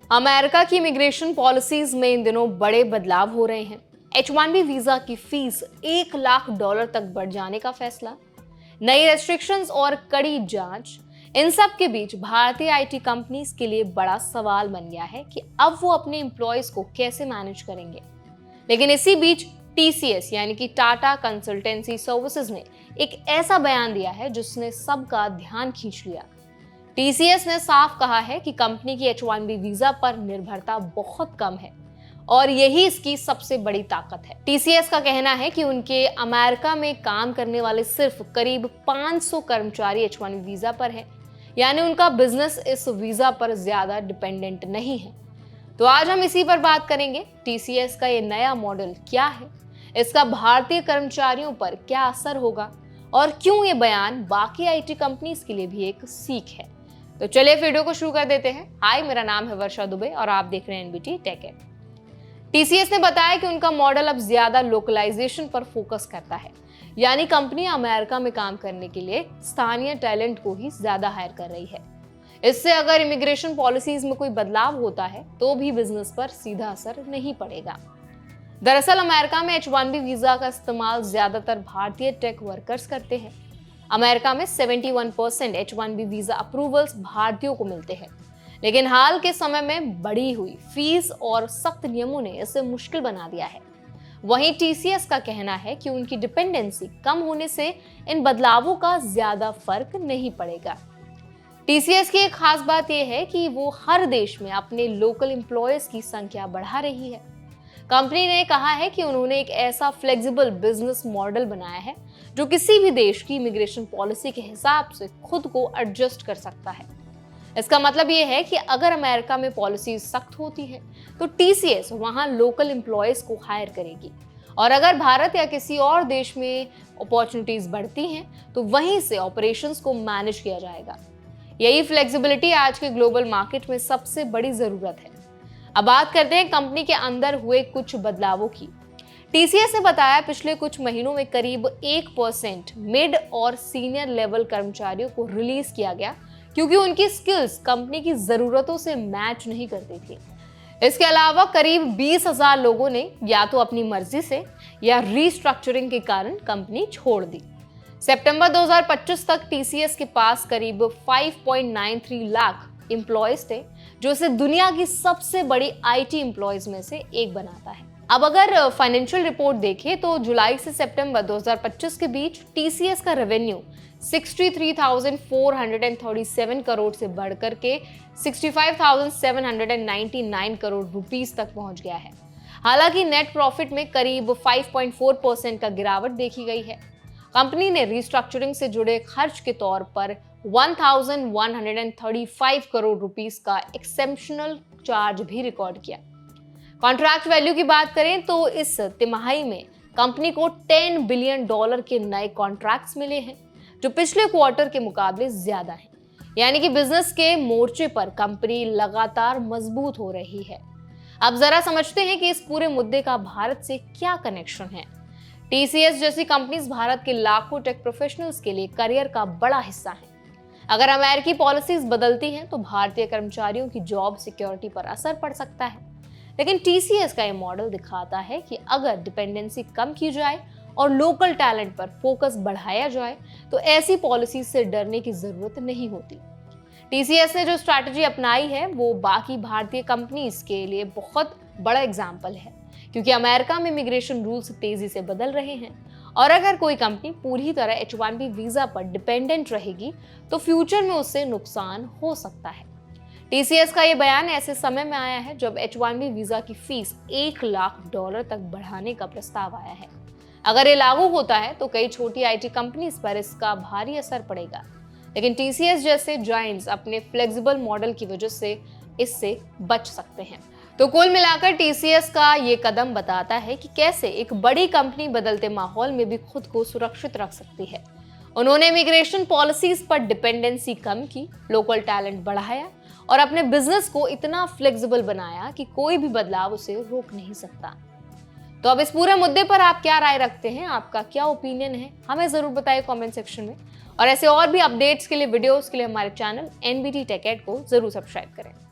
America की immigration policies में इन दिनों बड़े बदलाव हो रहे हैं। H1B वीजा की फीस $1 लाख तक बढ़ जाने का फैसला, नई रेस्ट्रिक्शंस और कड़ी जांच, इन सब के बीच भारतीय आईटी कंपनीज के लिए बड़ा सवाल बन गया है कि अब वो अपने एम्प्लॉयज को कैसे मैनेज करेंगे। लेकिन इसी बीच TCS यानी कि टाटा कंसल्टेंसी सर्विसेज ने एक ऐसा बयान दिया है जिसने सबका ध्यान खींच लिया। TCS ने साफ कहा है कि कंपनी की H1B वीजा पर निर्भरता बहुत कम है और यही इसकी सबसे बड़ी ताकत है। TCS का कहना है कि उनके अमेरिका में काम करने वाले सिर्फ करीब 500 कर्मचारी H1B वीजा पर हैं, यानी उनका बिजनेस इस वीजा पर ज्यादा डिपेंडेंट नहीं है। तो आज हम इसी पर बात करेंगे। TCS का ये नया मॉडल क्या है, इसका भारतीय कर्मचारियों पर क्या असर होगा और क्यों ये बयान बाकी IT कंपनीज के लिए भी एक सीख है। तो चलिए वीडियो को शुरू कर देते हैं। हाय, मेरा नाम है वर्षा दुबे और आप देख रहे हैं NBT टेक एड। TCS ने बताया कि उनका मॉडल अब ज्यादा लोकलाइजेशन पर फोकस करता है, यानी कंपनी अमेरिका में काम करने के लिए स्थानीय टैलेंट को ही ज्यादा हायर कर रही है। इससे अगर इमिग्रेशन पॉलिसीज में कोई बदलाव होता है तो भी बिजनेस पर सीधा असर नहीं पड़ेगा। दरअसल अमेरिका में H1B वीजा का इस्तेमाल ज्यादातर भारतीय टेक वर्कर्स करते हैं। अमेरिका में 71% H1B वीजा अप्रूवल्स भारतीयों को मिलते हैं, लेकिन हाल के समय में बढ़ी हुई फीस और सख्त नियमों ने इसे मुश्किल बना दिया है। वहीं TCS का कहना है कि उनकी डिपेंडेंसी कम होने से इन बदलावों का ज्यादा फर्क नहीं पड़ेगा। TCS की एक खास बात यह है कि वो हर देश में अपने लोकल एम्प्लॉयज की संख्या बढ़ा रही है। कंपनी ने कहा है कि उन्होंने एक ऐसा फ्लेक्सिबल बिजनेस मॉडल बनाया है जो किसी भी देश की इमिग्रेशन पॉलिसी के हिसाब से खुद को एडजस्ट कर सकता है। इसका मतलब ये है कि अगर अमेरिका में पॉलिसी सख्त होती है तो TCS वहां लोकल एम्प्लॉयज को हायर करेगी, और अगर भारत या किसी और देश में अपॉर्चुनिटीज बढ़ती हैं तो वहीं से ऑपरेशंस को मैनेज किया जाएगा। यही फ्लेक्सिबिलिटी आज के ग्लोबल मार्केट में सबसे बड़ी जरूरत है। अब बात करते हैं कंपनी के अंदर हुए कुछ बदलावों की। TCS ने बताया पिछले कुछ महीनों में करीब 1% मिड और सीनियर लेवल कर्मचारियों को रिलीज किया गया क्योंकि उनकी स्किल्स कंपनी की जरूरतों से मैच नहीं करती थी। इसके अलावा करीब 20,000 लोगों ने या तो अपनी मर्जी से या रीस्ट्रक्चरिंग के कारण कंपनी छोड़ दी। सितंबर 2025 तक TCS के पास करीब 5.93 लाख एम्प्लॉयज थे, जो इसे दुनिया की सबसे बड़ी IT एम्प्लॉयज में से एक बनाता है। अब अगर फाइनेंशियल रिपोर्ट देखें तो जुलाई से सितंबर 2025 के बीच TCS का रेवेन्यू 63,437 करोड़ से बढ़कर के 65,799 करोड़ रुपीस तक पहुंच गया है। हालांकि नेट प्रॉफिट में करीब 5.4% का गिरावट देखी गई है। कंपनी ने रिस्ट्रक्चरिंग से जुड़े खर्च के तौर पर 1,135 करोड़ रुपीस का एक्सेप्शनल चार्ज भी रिकॉर्ड किया। कॉन्ट्रैक्ट वैल्यू की बात करें तो इस तिमाही में कंपनी को $10 बिलियन के नए कॉन्ट्रैक्ट्स मिले हैं, जो पिछले क्वार्टर के मुकाबले ज्यादा हैं। यानी कि बिजनेस के मोर्चे पर कंपनी लगातार मजबूत हो रही है। अब जरा समझते हैं कि इस पूरे मुद्दे का भारत से क्या कनेक्शन है। TCS जैसी कंपनीज भारत के लाखों टेक प्रोफेशनल्स के लिए करियर का बड़ा हिस्सा है। अगर अमेरिकी पॉलिसीज बदलती हैं तो भारतीय कर्मचारियों की जॉब सिक्योरिटी पर असर पड़ सकता है, लेकिन TCS का ये मॉडल दिखाता है कि अगर डिपेंडेंसी कम की जाए और लोकल टैलेंट पर फोकस बढ़ाया जाए तो ऐसी पॉलिसी से डरने की जरूरत नहीं होती। TCS ने जो स्ट्रैटेजी अपनाई है वो बाकी भारतीय कंपनीज के लिए बहुत बड़ा एग्जाम्पल है, क्योंकि अमेरिका में इमिग्रेशन रूल्स तेजी से बदल रहे हैं और अगर कोई कंपनी पूरी तरह H1B वीजा पर डिपेंडेंट रहेगी तो फ्यूचर में उससे नुकसान हो सकता है। TCS का ये बयान ऐसे समय में आया है जब H1B वीजा की फीस $1 लाख तक बढ़ाने का प्रस्ताव आया है। अगर ये लागू होता है तो कई छोटी IT कंपनीज पर इसका भारी असर पड़ेगा, लेकिन TCS जैसे जायंट्स अपने फ्लेक्सिबल मॉडल की वजह से इससे बच सकते हैं। तो कुल मिलाकर TCS का ये कदम बताता है कि कैसे एक बड़ी कंपनी बदलते माहौल में भी खुद को सुरक्षित रख सकती है। उन्होंने इमिग्रेशन पॉलिसीज पर डिपेंडेंसी कम की, लोकल टैलेंट बढ़ाया और अपने बिजनेस को इतना फ्लेक्सिबल बनाया कि कोई भी बदलाव उसे रोक नहीं सकता। तो अब इस पूरे मुद्दे पर आप क्या राय रखते हैं, आपका क्या ओपिनियन है, हमें जरूर बताइए कमेंट सेक्शन में। और ऐसे और भी अपडेट्स के लिए, वीडियोस के लिए हमारे चैनल NBT टेक एड को जरूर सब्सक्राइब करें।